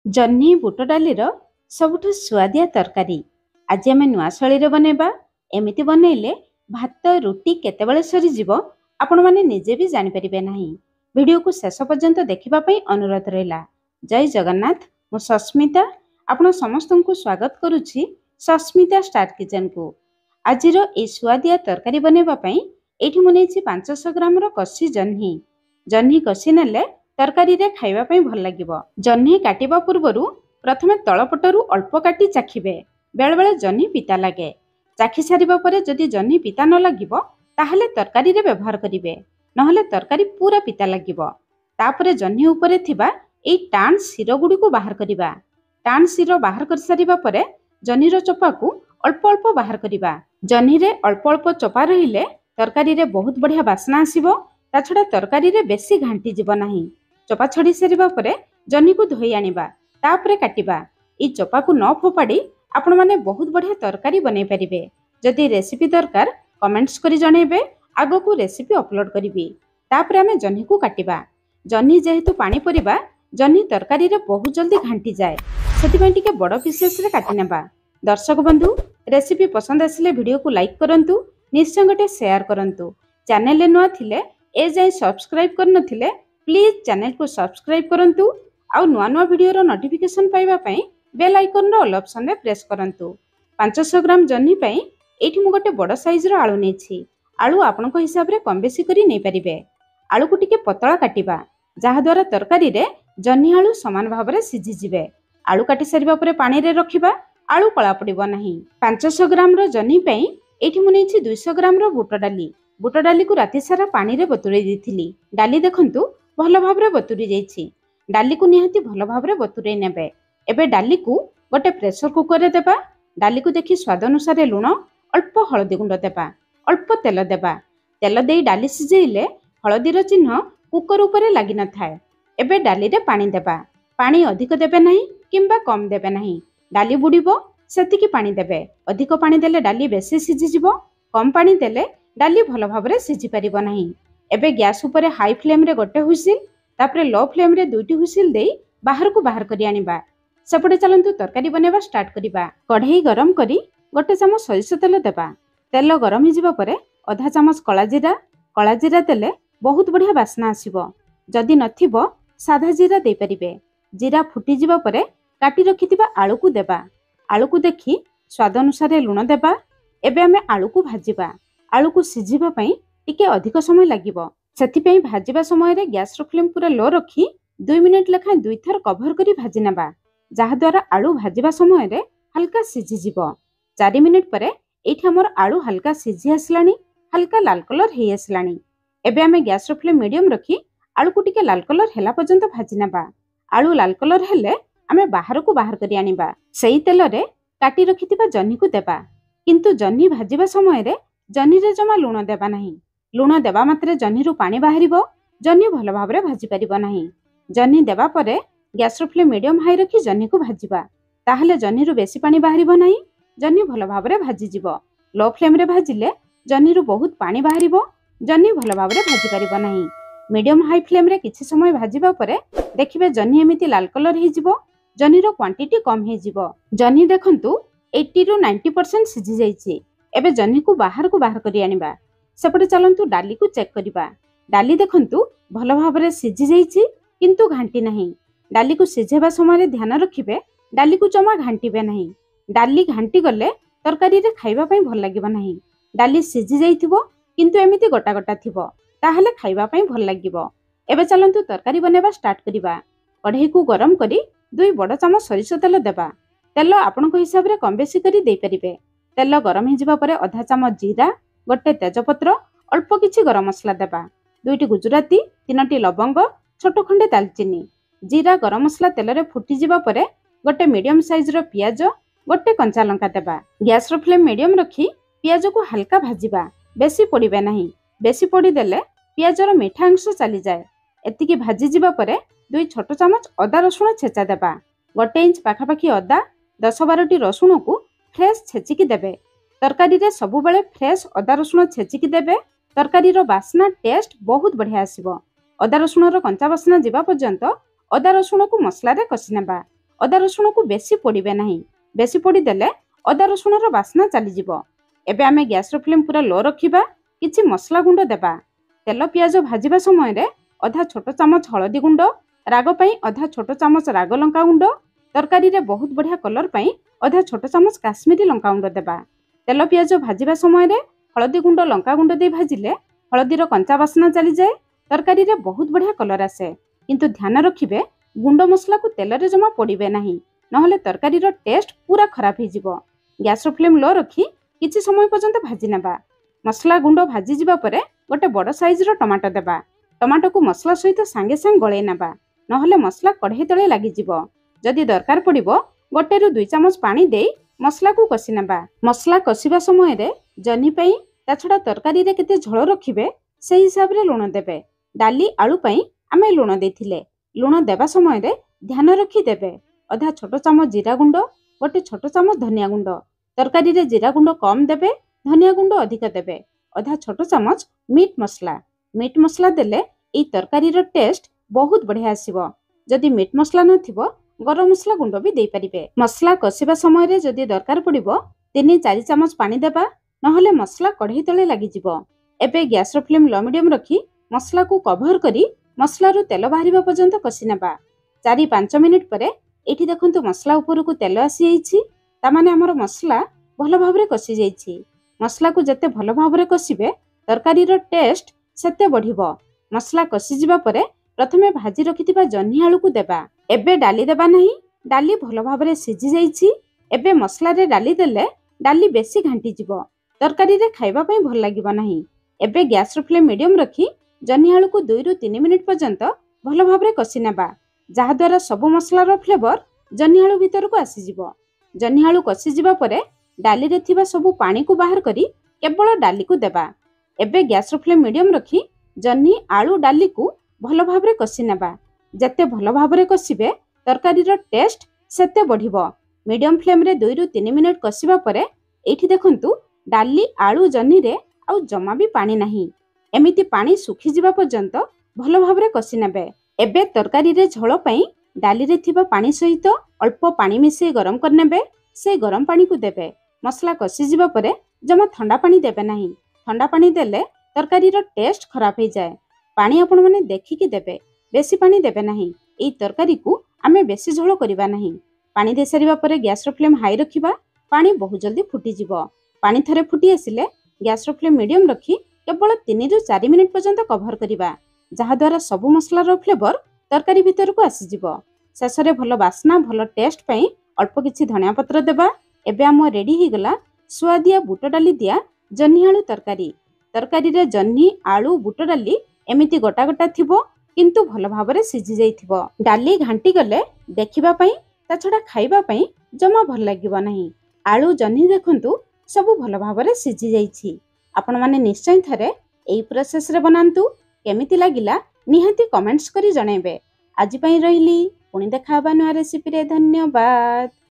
जह्नी बुट डालीर सबुठु सुआदिया तरकारी आज आम नुआ शैली बनैबा। एमिति बनैले भात रुटी केतेबेले सरीजिव आपण माने निजे भी जानि परिबे नाही। वीडियो को शेष पर्यंत देखिबा पई अनुरोध रहिला। जय जगन्नाथ। मु सस्मिता आपण समस्त को स्वागत करुछि सस्मिता स्टार किचन को। आजिर ए सुआदिया तरकारी बनैबा पई एठी मु नेछि 500 ग्राम रो कसी जह्नी। जह्नी कसी नेले तरकारी रे खाइबा पई भल लागिबो। जह्नी काटिबा पूर्वरु प्रथमे तळपटरु अल्प काटी चाखिबे। बेले बेले जह्नी पिता लागे। चाखि सारिबा परे जदि जह्नी पिता न लागिबो ताहले तरकारी रे व्यवहार करिवे, नहले तरकारी पूरा पिता लागिबो। तापरे जह्नी उपरे थिबा एई टाण सिर गुडी को बाहर करिबा। टाण सिर बाहर कर सारिबा परे जह्नी रो चोपा को अल्प अल्प बाहर करिबा। जह्नी रे अल्प अल्प चोपा रहिले तरकारी रे बहुत बढ़िया बासना आसीबो। ता छडा तरकारी रे बेसी घांटी जिवो नाही। चोपा छड़ी सारिबा परे जह्नी को धोई आनिबा, तापरे काटिबा। ई चोपा को न फोपाड़ी आपण माने बहुत बढ़िया तरकारी बनै परिबे। जदि रेसिपी दरकार कमेंट्स करी जणैबे, आगो को रेसिपी अपलोड करिबी। तापरे आमे जह्नी को काटिबा। जह्नी जेहेतु पानी परिबा, जह्नी तरकारी रे बहुत जल्दी घांटी जाए, सेतिपई टिके बड़ पीसेस रे काटि नेबा। दर्शक बंधु, रेसिपी पसंद आसिले वीडियो को लाइक करंतु, निश्चय गटे शेयर करंतु। चैनल ले नुआ थिले ए जाय सब्सक्राइब करनथिले प्लीज चैनल को सब्सक्राइब करंतु। आउ नुआ नुआ वीडियो रो नोटिफिकेशन पाइबा पई बेल आइकन रो ऑल ऑप्शन रे प्रेस करंतु। 500 ग्राम जह्नी पई एठी मु गोटे बड़ साइज रो आलू नेछि। आलू आपनको हिसाब रे कम बेसी करी नै परिबे। आलू को टिके पतला काटिबा, जहा द्वारा तरकारी रे जह्नी आलू समान भाव रे सिझि जिवे। आलू काटि सारिबा परे पानी रे रखिबा, आलू कळा पड़िबो नाही। 500 ग्राम रो जह्नी पई एठी मु नेछि 200 ग्राम रो बुट डाली। बुट डाली को राति सारा पानी रे बतुरै दिथिली। डाली देखंतु भल भाव रे बतुरी जाइछि। डाली को निहाती भल भाव रे बतुरै नेबे। एबे डाली को गोटे प्रेशर कुकर रे देबा। डाली को देखि स्वाद अनुसार लूण, अल्प हळदी गुंड देबा, अल्प तेल देबा। तेल देई डाली सिझेइले हळदी रो चिन्ह कुकर उपरे लागि न थाए। एबे डाली रे पानी देबा। पानी अधिक देबे नाही किंबा कम देबे नाही। डाली बुडीबो सेतिकी पानी देबे। अधिक पानी देले डाली बेसी सिझि जिवो, कम पानी देले डाली भल भाव रे सिझि परिबो नाही। एबे गैस उपरे हाई फ्लेम रे गोटे हुइसिल, तापरे लो फ्लेम रे दुईटी हुइसिल देई बाहर को बाहर करी आनिबा। सेपटे चलंतु तरकारी बनेबा स्टार्ट करिबा। कढ़ई गरम करी गोटे चामच सरिष तेल देबा। तेल गरम हो जिबा परे आधा चामच कला जीरा देले बहुत बढ़िया बासना आसीबो। जदि नथिबो साधा जीरा दे परिबे। जीरा फुटी जिबा परे काटी रखितिबा आलू को देबा। आलू को देखि स्वाद अनुसार लूण देबा। एबे आमे आलू को भाजिबा। आलू को सिझिबा पई टिके अधिक समय लागिबो, सेथिपई भाजिबा समय रे गैस रो फ्लेम पूरा लो रखी 2 मिनिट लेखा दुई थर कभर करी भाजी नेबा, जहा द्वारा आलू भाजिबा समय रे हल्का सिझि जिवो। 4 मिनिट परे एठी हमर आलू हल्का सिझि आसलानी, हल्का लाल कलर हे आसलानी। एबे आमे गैस रो फ्लेम मीडियम रखी आलू को टिके लाल कलर हेला पर्यंत भाजी नेबा। आलू लाल कलर हेले आमे बाहर को बाहर करी आनिबा। सेही तेल रे काटी रखितिबा जह्नी को देबा। किंतु जह्नी भाजिबा समय रे जह्नी रे जमा लूण देबा नाही। लूण देबा मात्रे जह्नी रु पानी बाहरिबो, जह्नी भल भाव रे भाजी परिबो नाही। जह्नी देबा परे गैस रो फ्लेम मीडियम हाई रखी जह्नी को भाजिबा। ताहले जह्नी रु बेसी पानी बाहरिबो नाही, जह्नी भल भाव रे भाजी जिवो। लो फ्लेम रे भाजिले जह्नी रु बहुत पानी बाहरिबो, जह्नी भल भाव रे भाजी परिबो नाही। मीडियम हाई फ्लेम रे किछि समय भाजिबा परे देखिबे जह्नी एमिति लाल कलर हे जिवो। जह्नी रो क्वांटिटी कम हे जिवो। जह्नी देखंतु 80 रु 90% सिझि जाइछि। एबे जह्नी को बाहर करी आनिबा। सेपटे चलंतु डाली को चेक करिबा। डाली देखंतु भल भाव रे सिझि जाइछि, किंतु घांटी नाही। डाली को सिझेबा समय रे ध्यान रखिबे, डाली को जमा घांटीबे नाही। डाली घांटी गले तरकारी रे खाइबा पई भल लागिबो नाही। डाली सिझि जाइथिबो किंतु एमिति गोटा गोटा थिबो, ताहले खाइबा पई भल लागिबो। एबे चलंतु तरकारी बनेबा स्टार्ट करिबा। कढ़ई को गरम करी 2 बड़ चामच सरिष तेल देबा। तेल आपनको हिसाब रे कम बेसी करी देई परिबे। तेल गरम हो जिबा परे आधा चामच जीरा, गोटे तेजपत्र, अल्प किछि गरम मसला देबा। 2टी गुजराती, 3टी लवंग, छोट खंडे दालचीनी। जीरा गरम मसला तेल रे फुटी जिबा परे गोटे मीडियम साइज रो पियाज, गोटे कंचा लंका देबा। गैस रो फ्लेम मीडियम रखी पियाज को हल्का भाजिबा। बेसी पोड़िबे नाही। बेसी पोड़ी देले पियाज रो मीठा अंश चली जाए। एतिकी भाजी जिबा परे 2 छोट चामच अदा रसुण छेचा देबा। 1 इंच पाखापाखी अदा, 10-12टी रसुण को फ्रेश छेचिकी देबे। तरकारी रे सबु बेले फ्रेश अदा रसुण छेचिकी देबे। तरकारी रो बास्ना टेस्ट बहुत बढ़िया आसीबो। अदा रसुण रो कंचा बास्ना जिबा पर्यंत अदा रसुण को मसला रे कसी नेबा। अदा रसुण को बेसी पोड़े ना, बेसी पोड़ीदेले अदा रसुणर बास्ना चलीज। एबे आमे गैस फ्लेम पूरा लो रखिबा, किछि मसला गुंड देबा। तेल पियाज भाजिबा समय रे अधा छोट चामच हळदी गुंड, राग पई अधा छोट चामच राग लंका गुंड, तरकारी रे बहुत बढ़िया कलर पई अधा छोट चामच काश्मीरी लंका गुंड देबा। तेल पियाज भाजिबा समय रे हळदी गुंड लंका गुंड दे भाजिले हळदीर कंचा बास्ना चली जाए, तरकारी रे बहुत बढ़िया कलर आसे। किंतु ध्यान रखिबे गुंड मसला को तेल रे जमा पोड़िबे नाही, नहले तरकारीर टेस्ट पूरा खराब हो जिवो। गैस फ्लेम लो रखी किछि समय पर्यंत भाजी नेबा। मसला गुंड भाजी जिबा परे गोटे बड़ साइज रो टमाटो देबा। टमाटो को मसला सहित सांगे सांगे गळे नेबा, नहले मसला कढ़ई तळे लागि जिवो। जदि दरकार पड़िबो गोटे रु 2 चामच पानी दे मसला को कसी नेबा। मसला कसिबा समय रे जन्ही पई ता छडा तरकारी रे केते झोल रखिबे से हिसाब रे लूण देबे। डाली आलू पई आमे लूण देथिले। लूण देबा समय रे ध्यान रखी देबे। अधा छोट चामच जीरा गुंड, गोटे छोट चामच धनिया गुंड। तरकारी रे जीरा गुंड कम देबे, धनिया गुंड अधिक देबे। अधा छोट चामच मीट मसला देले एई तरकारी रो टेस्ट बहुत बढ़िया आसीबो। जदि मीट मसला नथिबो गरम मसला गुंड भी दे परिबे। मसला कसिबा समय रे जदि दरकार पड़िबो 3-4 चामच पानी देबा, नहले मसला कढ़ई तळे लागि जिवो। एबे गैस रो फ्लेम लो मीडियम रखी मसला को कवर करी मसला रो तेल बाहरिबा पर्यंत कसी नेबा। 4-5 मिनिट परे एठी देखंतु मसला ऊपर को तेल आसी जाइछि, ता माने हमर मसला भलो भाबरे कसी जाइछि। मसला को जते भलो भाबरे कसिबे तरकारी रो टेस्ट सेते बढ़िबो। मसला कसी जिबा परे प्रथमे भाजी रखिथिबा जन्ही आलू को देबा। एबे डाली देबा नाही, डाली भलो भाबरे सिझी जाइछि। एबे मसला रे डाली देले डाली बेसी घांटी जिवो, तरकारी रे खाइबा पई भल लागिबो नाही। एबे गैस रो फ्लेम मीडियम रखी जन्ही आलू को 2-3 मिनिट पर्यंत भलो भाबरे कसी नेबा, जहा द्वारा सब मसला रो फ्लेवर जन्ही आलू भीतर को आसी जिवो। जन्ही आलू कसी जिबा परे डाली रे थिबा सब पानी को बाहर करी केवल डाली को देबा। एबे गैस रो फ्लेम मीडियम रखी जन्ही आलू डाली को भलो भाबरे कसी नेबा। जते भलो भाबरे कसिबे तरकारी रो टेस्ट सेते बढ़िबो। मीडियम फ्लेम रे 2-3 मिनिट कसिबा परे एठी देखंतु डाली आलू जन्ही रे आउ जमा भी पानी नाही। एमिति पानी सुखी जिबा पर्यंत भलो भाबरे कसी नेबे। एबे तरकारी रे झोल पई डाली रे थिबा पानी सहित अल्प पानी मिसे गरम कर नेबे। से गरम पानी को देबे। मसला कसी जिबा परे जमा ठंडा पानी देबे नाही। ठंडा पानी देले तरकारी रो टेस्ट खराब हो जाए। पानी आपण माने देखिकी देबे, बेसी पानी देबे नाही। एई तरकारी को आमे बेसी झोल करिबा नाही। पानी दे सारिबा परे गैस रो फ्लेम हाई रखिबा। पानी बहुत जल्दी फुटी जिवो। पानी थरे फुटी आसिले गैस रो फ्लेम मीडियम रखी केवल 3-4 मिनिट पर्यंत कवर करिबा, जहा द्वारा सब मसला रो फ्लेवर तरकारी भीतर को आसी जिवो। शेषरे भलो बास्ना भलो टेस्ट पई अल्प किछि धनिया पत्र देबा। एबे आम रेडी ही गला सुआदिया बुट डाली दिया जन्ही आलू तरकारी। तरकारी रे जन्ही आलू बुट डाली एमिति गोटा गोटा थिबो, किंतु भलो भाबरे सिझी जाइथिबो। डाली घांटी गले देखिबा पई ता छडा खाइबा पई जमा भल लागिबो नाही। आलू जन्ही देखंतु सब भलो भाबरे सिझी जाइछि। आपण माने निश्चय थरे एई प्रोसेस रे बनांतु। केमिति लागिला निहाती कमेंट्स करी जणाइबे। आज पई रहिली, पुणी देखा हबा नुआ रेसिपी रे। धन्यवाद।